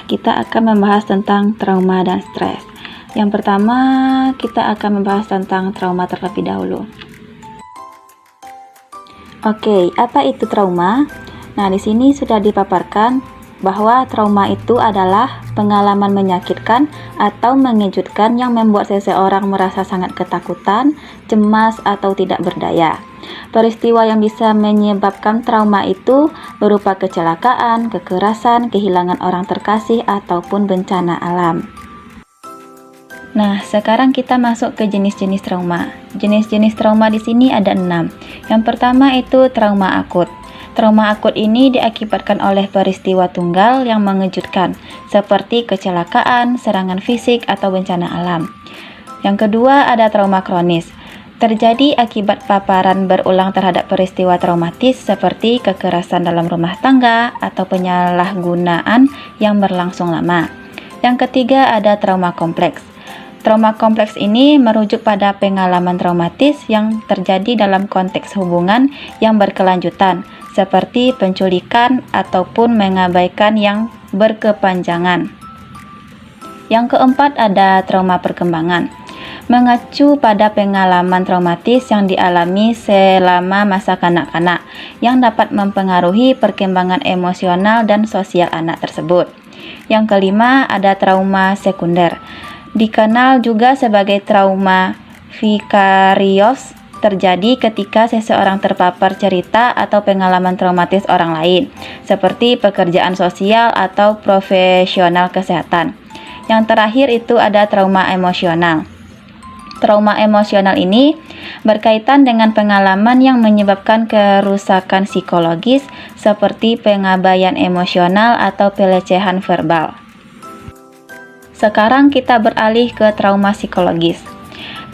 kita akan membahas tentang trauma dan stres. Yang pertama, kita akan membahas tentang trauma terlebih dahulu. Oke, apa itu trauma? Nah, di sini sudah dipaparkan bahwa trauma itu adalah pengalaman menyakitkan atau mengejutkan yang membuat seseorang merasa sangat ketakutan, cemas, atau tidak berdaya. Peristiwa yang bisa menyebabkan trauma itu berupa kecelakaan, kekerasan, kehilangan orang terkasih, ataupun bencana alam. Nah, sekarang kita masuk ke jenis-jenis trauma. Jenis-jenis trauma di sini ada 6. Yang pertama itu trauma akut. Trauma akut ini diakibatkan oleh peristiwa tunggal yang mengejutkan, seperti kecelakaan, serangan fisik, atau bencana alam. Yang kedua ada trauma kronis. Terjadi akibat paparan berulang terhadap peristiwa traumatis seperti kekerasan dalam rumah tangga atau penyalahgunaan yang berlangsung lama. Yang ketiga ada trauma kompleks. Trauma kompleks ini merujuk pada pengalaman traumatis yang terjadi dalam konteks hubungan yang berkelanjutan, seperti penculikan ataupun mengabaikan yang berkepanjangan. Yang keempat ada trauma perkembangan. Mengacu pada pengalaman traumatis yang dialami selama masa kanak-kanak yang dapat mempengaruhi perkembangan emosional dan sosial anak tersebut. Yang kelima ada trauma sekunder. Dikenal juga sebagai trauma vikarios, terjadi ketika seseorang terpapar cerita atau pengalaman traumatis orang lain, seperti pekerjaan sosial atau profesional kesehatan. Yang terakhir itu ada trauma emosional. Trauma emosional ini berkaitan dengan pengalaman yang menyebabkan kerusakan psikologis seperti pengabaian emosional atau pelecehan verbal. Sekarang kita beralih ke trauma psikologis.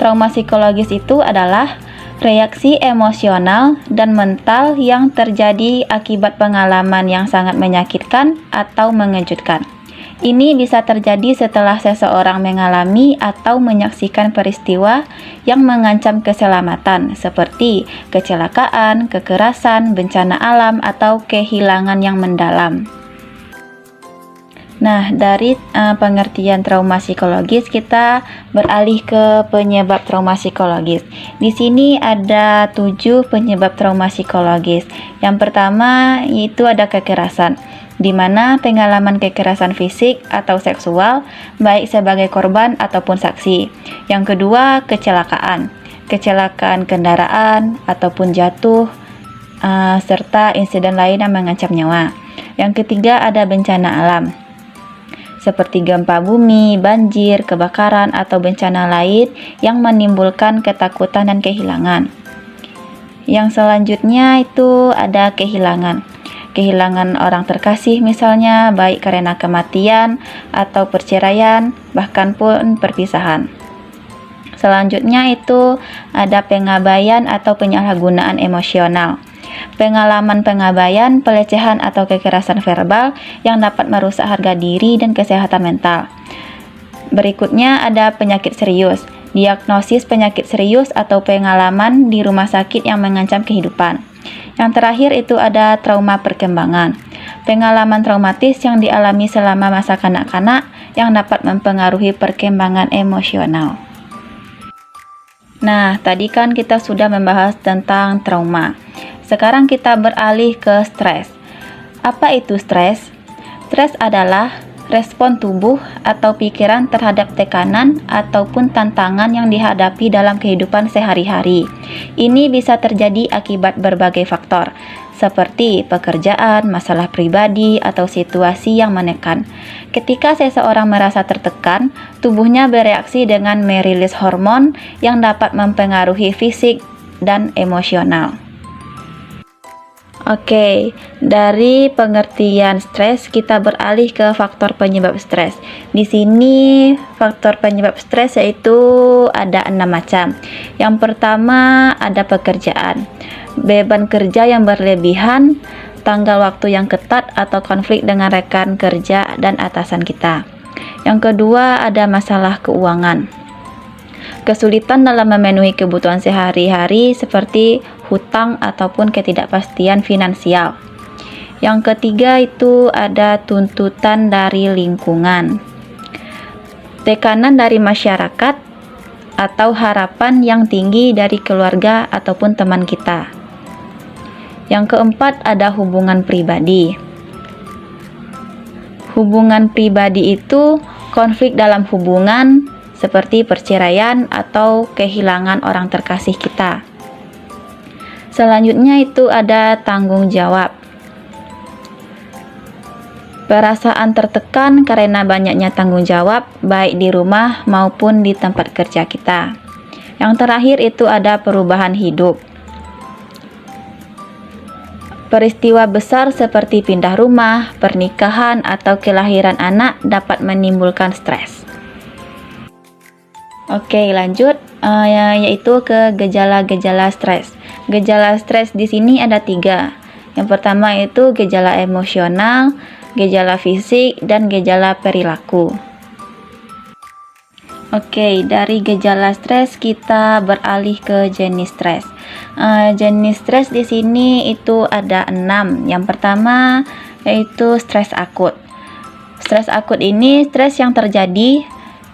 Trauma psikologis itu adalah reaksi emosional dan mental yang terjadi akibat pengalaman yang sangat menyakitkan atau mengejutkan. Ini bisa terjadi setelah seseorang mengalami atau menyaksikan peristiwa yang mengancam keselamatan seperti kecelakaan, kekerasan, bencana alam, atau kehilangan yang mendalam. Nah, dari pengertian trauma psikologis kita beralih ke penyebab trauma psikologis. Di sini ada 7 penyebab trauma psikologis. Yang pertama yaitu ada kekerasan, di mana pengalaman kekerasan fisik atau seksual baik sebagai korban ataupun saksi. Yang kedua kecelakaan kendaraan ataupun jatuh serta insiden lain yang mengancam nyawa. Yang ketiga ada bencana alam, seperti gempa bumi, banjir, kebakaran, atau bencana lain yang menimbulkan ketakutan dan kehilangan. Yang selanjutnya itu ada kehilangan orang terkasih misalnya, baik karena kematian atau perceraian, bahkan pun perpisahan. Selanjutnya itu ada pengabaian atau penyalahgunaan emosional. Pengalaman pengabaian, pelecehan atau kekerasan verbal yang dapat merusak harga diri dan kesehatan mental. Berikutnya ada penyakit serius. Diagnosis penyakit serius atau pengalaman di rumah sakit yang mengancam kehidupan. Yang terakhir itu ada trauma perkembangan. Pengalaman traumatis yang dialami selama masa kanak-kanak yang dapat mempengaruhi perkembangan emosional. Nah, tadi kan kita sudah membahas tentang trauma. Sekarang kita beralih ke stres. Apa itu stres? Stres adalah respon tubuh atau pikiran terhadap tekanan ataupun tantangan yang dihadapi dalam kehidupan sehari-hari. Ini bisa terjadi akibat berbagai faktor, seperti pekerjaan, masalah pribadi, atau situasi yang menekan. Ketika seseorang merasa tertekan, tubuhnya bereaksi dengan merilis hormon yang dapat mempengaruhi fisik dan emosional. Oke, dari pengertian stres kita beralih ke faktor penyebab stres. Di sini faktor penyebab stres yaitu ada 6 macam. Yang pertama ada pekerjaan. Beban kerja yang berlebihan, tanggal waktu yang ketat atau konflik dengan rekan kerja dan atasan kita. Yang kedua ada masalah keuangan. Kesulitan dalam memenuhi kebutuhan sehari-hari seperti hutang ataupun ketidakpastian finansial. Yang ketiga itu ada tuntutan dari lingkungan, tekanan dari masyarakat, atau harapan yang tinggi dari keluarga ataupun teman kita. Yang keempat ada hubungan pribadi. Hubungan pribadi itu konflik dalam hubungan seperti perceraian atau kehilangan orang terkasih kita. Selanjutnya itu ada tanggung jawab. Perasaan tertekan karena banyaknya tanggung jawab baik di rumah maupun di tempat kerja kita. Yang terakhir itu ada perubahan hidup. Peristiwa besar seperti pindah rumah, pernikahan, atau kelahiran anak dapat menimbulkan stres. Oke, lanjut yaitu ke gejala-gejala stres. Gejala stres di sini ada 3. Yang pertama itu gejala emosional, gejala fisik, dan gejala perilaku. Oke, dari gejala stres kita beralih ke jenis stres. Jenis stres di sini itu ada 6. Yang pertama yaitu stres akut. Stres akut ini stres yang terjadi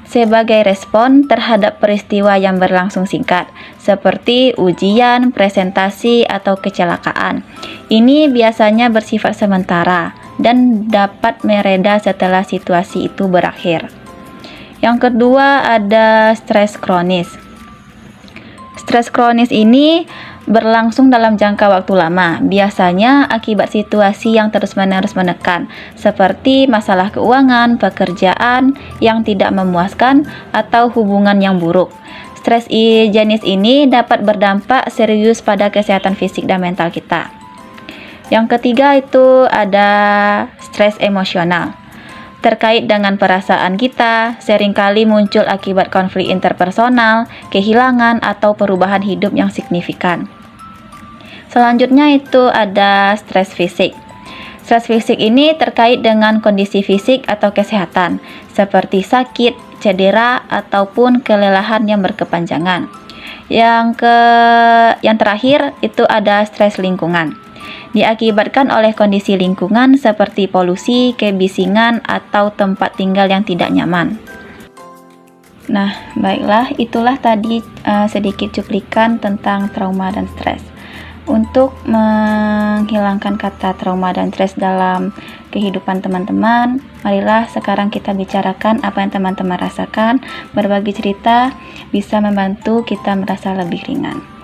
sebagai respon terhadap peristiwa yang berlangsung singkat, seperti ujian, presentasi, atau kecelakaan. Ini biasanya bersifat sementara dan dapat mereda setelah situasi itu berakhir. Yang kedua ada stres kronis. Stres kronis ini berlangsung dalam jangka waktu lama, biasanya akibat situasi yang terus-menerus menekan, seperti masalah keuangan, pekerjaan yang tidak memuaskan, atau hubungan yang buruk. Stres jenis ini dapat berdampak serius pada kesehatan fisik dan mental kita. Yang ketiga itu ada stres emosional. Terkait dengan perasaan kita, seringkali muncul akibat konflik interpersonal, kehilangan, atau perubahan hidup yang signifikan. Selanjutnya itu ada stres fisik. Stres fisik ini terkait dengan kondisi fisik atau kesehatan, seperti sakit, cedera, ataupun kelelahan yang berkepanjangan. Yang terakhir itu ada stres lingkungan. Diakibatkan oleh kondisi lingkungan seperti polusi, kebisingan, atau tempat tinggal yang tidak nyaman. Nah, baiklah, itulah tadi sedikit cuplikan tentang trauma dan stres. Untuk menghilangkan kata trauma dan stres dalam kehidupan teman-teman, marilah sekarang kita bicarakan apa yang teman-teman rasakan. Berbagi cerita bisa membantu kita merasa lebih ringan.